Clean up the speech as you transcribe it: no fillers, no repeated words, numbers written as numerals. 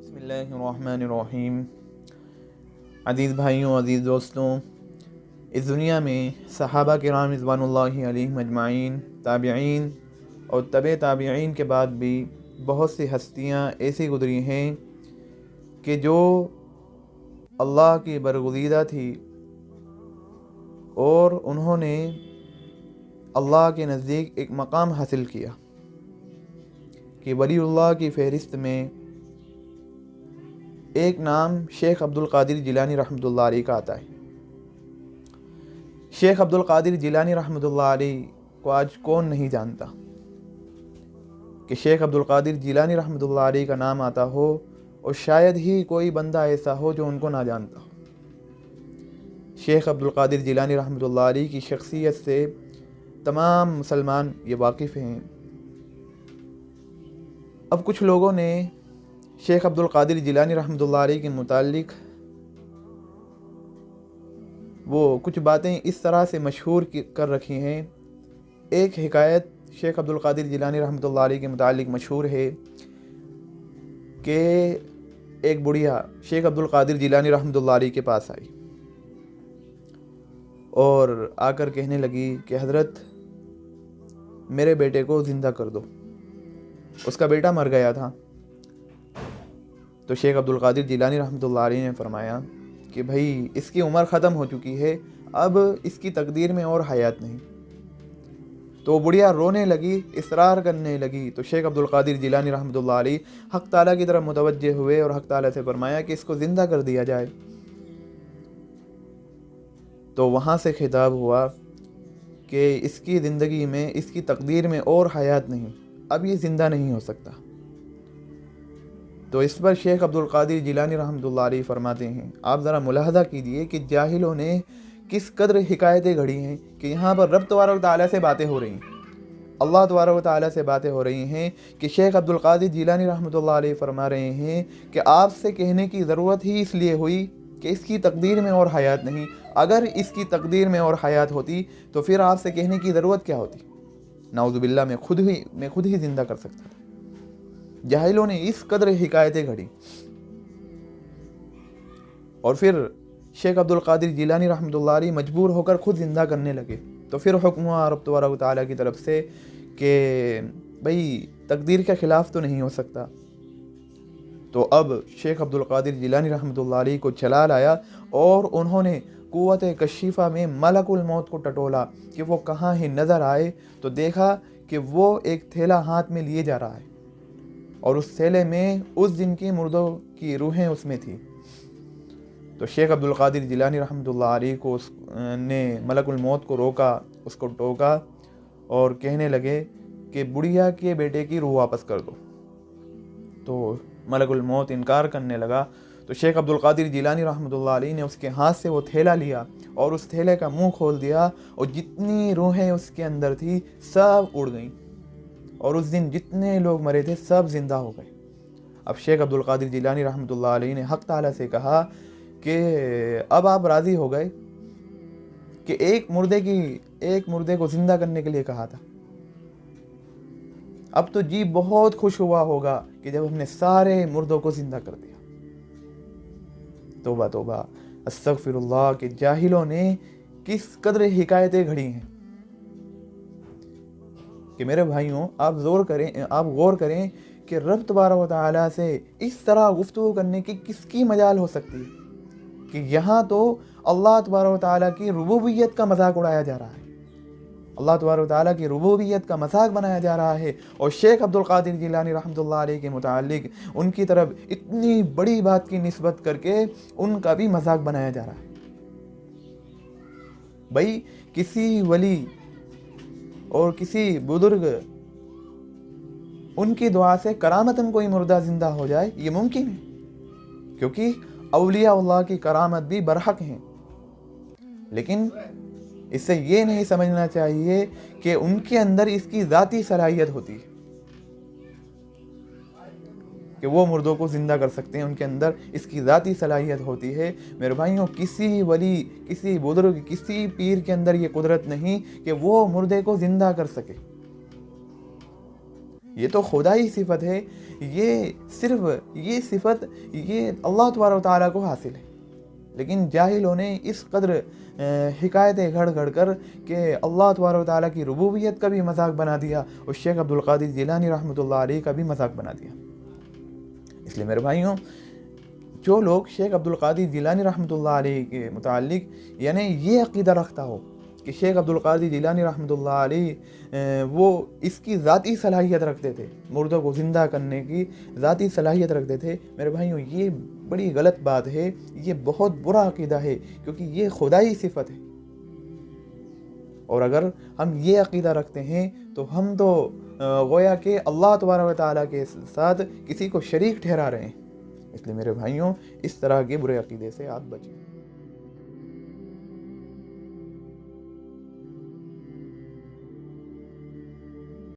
बिस्मिल्लाहिर्रहमानिर्रहीम। अज़ीज़ भाइयों, अज़ीज़ दोस्तों, इस दुनिया में सहाबा किराम रिज़वानुल्लाहि अलैहिम अजमाइन, ताबिईन और तबे ताबिईन के बाद भी बहुत सी हस्तियाँ ऐसी गुज़री हैं कि जो अल्लाह की बरगुज़ीदा थी और उन्होंने अल्लाह के नज़दीक एक मकाम हासिल किया कि वलीउल्लाह की फ़हरिस्त में एक नाम शेख अब्दुल क़ादिर जिलानी रहमतुल्लाह अलैह का आता है। शेख अब्दुल क़ादिर जिलानी रहमतुल्लाह अलैह को आज कौन नहीं जानता कि शेख अब्दुल क़ादिर जिलानी रहमतुल्लाह अलैह का नाम आता हो, और शायद ही कोई बंदा ऐसा हो जो उनको ना जानता हो। शेख अब्दुल क़ादिर जिलानी रहमतुल्लाह अलैह की शख्सियत से तमाम मुसलमान ये वाकिफ़ हैं। अब कुछ लोगों ने शेख अब्दुल क़ादिर जिलानी रहमतुल्लाह अलैह के मुताल्लिक़ वो कुछ बातें इस तरह से मशहूर कर रखी हैं। एक हिकायत शेख अब्दुल क़ादिर जिलानी रहमतुल्लाह अलैह के मुताल्लिक़ मशहूर है कि एक बुढ़िया शेख अब्दुल क़ादिर जिलानी रहमतुल्लाह अलैह के पास आई और आकर कहने लगी कि हज़रत, मेरे बेटे को ज़िंदा कर दो। उसका बेटा मर गया था। तो शेख अब्दुल क़ादिर जिलानी रहमतुल्लाह अलैह ने फरमाया कि भाई, इसकी उम्र ख़त्म हो चुकी है, अब इसकी तकदीर में और हयात नहीं। तो बुढ़िया रोने लगी, इसरार करने लगी। तो शेख अब्दुल क़ादिर जिलानी रहमतुल्लाह अलैह हक़ ताला की तरफ मुतवज्जे हुए और हक़ ताला से फरमाया कि इसको ज़िंदा कर दिया जाए। तो वहाँ से खिताब हुआ कि इसकी ज़िंदगी में, इसकी तकदीर में और हयात नहीं, अब ये ज़िंदा नहीं हो सकता। तो इस पर शेख अब्दुल क़ादिर जिलानी रहमतुल्लाह अलैह फरमाते हैं, आप ज़रा मुलाहज़ा कीजिए कि जाहिलों ने किस कदर हिकायतें घड़ी हैं कि यहाँ पर रब तबारक व तआला से बातें हो रही हैं, अल्लाह तबारक व तआला से बातें हो रही हैं कि शेख अब्दुल क़ादिर जिलानी रहमतुल्लाह अलैह फरमा रहे हैं कि आपसे कहने की ज़रूरत ही इसलिए हुई कि इसकी तकदीर में और हयात नहीं। अगर इसकी तकदीर में और हयात होती तो फिर आपसे कहने की ज़रूरत क्या होती। नाउज़ुबिल्लाह, मैं खुद ही ज़िंदा कर सकता था। जाहिलों ने इस कदर हिकायतें घड़ी। और फिर शेख अब्दुल क़ादिर जिलानी रहमतुल्लाह अलैह मजबूर होकर खुद ज़िंदा करने लगे। तो फिर हुक्म हुआ रब तबारक व तआला की तरफ से कि भाई, तकदीर के ख़िलाफ़ तो नहीं हो सकता। तो अब शेख अब्दुल क़ादिर जिलानी रहमतुल्लाह अलैह को चला लाया और उन्होंने क़ुव्वत कशीफ़ा में मलकुल मौत को टटोला कि वो कहाँ है। नज़र आए तो देखा कि वो एक थैला हाथ में लिए जा रहा है और उस थैले में उस दिन की मुर्दों की रूहें उसमें थी। तो शेख अब्दुल क़ादिर जिलानी रहमतुल्लाह अलैह को ने मलकुल मौत को रोका, उसको टोका और कहने लगे कि बुढ़िया के बेटे की रूह वापस कर दो। तो मलकुल मौत इनकार करने लगा। तो शेख अब्दुल क़ादिर जिलानी रहमतुल्लाह अलैह ने उसके हाथ से वो थैला लिया और उस थैले का मुंह खोल दिया और जितनी रूहें उसके अंदर थी सब उड़ गईं और उस दिन जितने लोग मरे थे सब जिंदा हो गए। अब शेख अब्दुल क़ादिर जिलानी रहमतुल्लाह अलैह ने हक़ ताला से कहा कि अब आप राज़ी हो गए कि एक मुर्दे को ज़िंदा करने के लिए कहा था। अब तो जी बहुत खुश हुआ होगा कि जब हमने सारे मुर्दों को ज़िंदा कर दिया। तौबा तौबा, अस्तग़फिरुल्लाह, कि जाहिलों ने किस कदर हिकायतें घड़ी हैं। कि मेरे भाइयों, आप गौर करें कि रब तबारक व तआला से इस तरह गुफ्तगू करने की किसकी मजाल हो सकती है कि यहाँ तो अल्लाह तबारक व तआला की रुबूबियत का मजाक उड़ाया जा रहा है, अल्लाह तबारक व तआला की रुबूबियत का मजाक बनाया जा रहा है। और शेख अब्दुल क़ादिर जिलानी रहमतुल्लाह अलैह के मुताल्लिक़ उनकी तरफ इतनी बड़ी बात की निस्बत करके उनका भी मजाक बनाया जा रहा है। भाई, किसी वली और किसी बुजुर्ग, उनकी दुआ से करामतन कोई मुर्दा जिंदा हो जाए, ये मुमकिन है, क्योंकि औलिया अल्लाह की करामत भी बरहक हैं। लेकिन इससे ये नहीं समझना चाहिए कि उनके अंदर इसकी ज़ाती सलाहियत होती है कि वो मुर्दों को ज़िंदा कर सकते हैं, उनके अंदर इसकी ज़ाती सलाहियत होती है। मेरे भाइयों, किसी वली, किसी बुजुर्ग, किसी पीर के अंदर ये कुदरत नहीं कि वो मुर्दे को ज़िंदा कर सके। ये तो खुदाई सिफत है, ये सिर्फ ये सिफत ये अल्लाह तबारक व तआला को हासिल है। लेकिन जाहिलों ने इस कदर हिकायतें घड़ घड़ कर के अल्लाह तबारक व तआला की रुबूबियत का भी मजाक बना दिया और शेख अब्दुल कादिर जिलानी रहमतुल्लाह अलैह का भी मजाक बना दिया। इसलिए मेरे भाइयों, जो लोग शेख अब्दुल कादिर जिलानी रहमतुल्लाह अलैह के मुताल्लिक यानी ये अक़ीदा रखता हो कि शेख अब्दुल कादिर जिलानी रहमतुल्लाह अलैह वो इसकी ज़ाती सलाहियत रखते थे, मुर्दों को ज़िंदा करने की ज़ाती सलाहियत रखते थे, मेरे भाइयों ये बड़ी गलत बात है, ये बहुत बुरा अक़ीदा है, क्योंकि ये खुदाई सिफत है। और अगर हम ये अक़ीदा रखते हैं तो हम तो गोया के अल्लाह तबारक व तआला के साथ किसी को शरीक ठहरा रहे हैं। इसलिए मेरे भाइयों, इस तरह के बुरे अक़ीदे से आप बचें।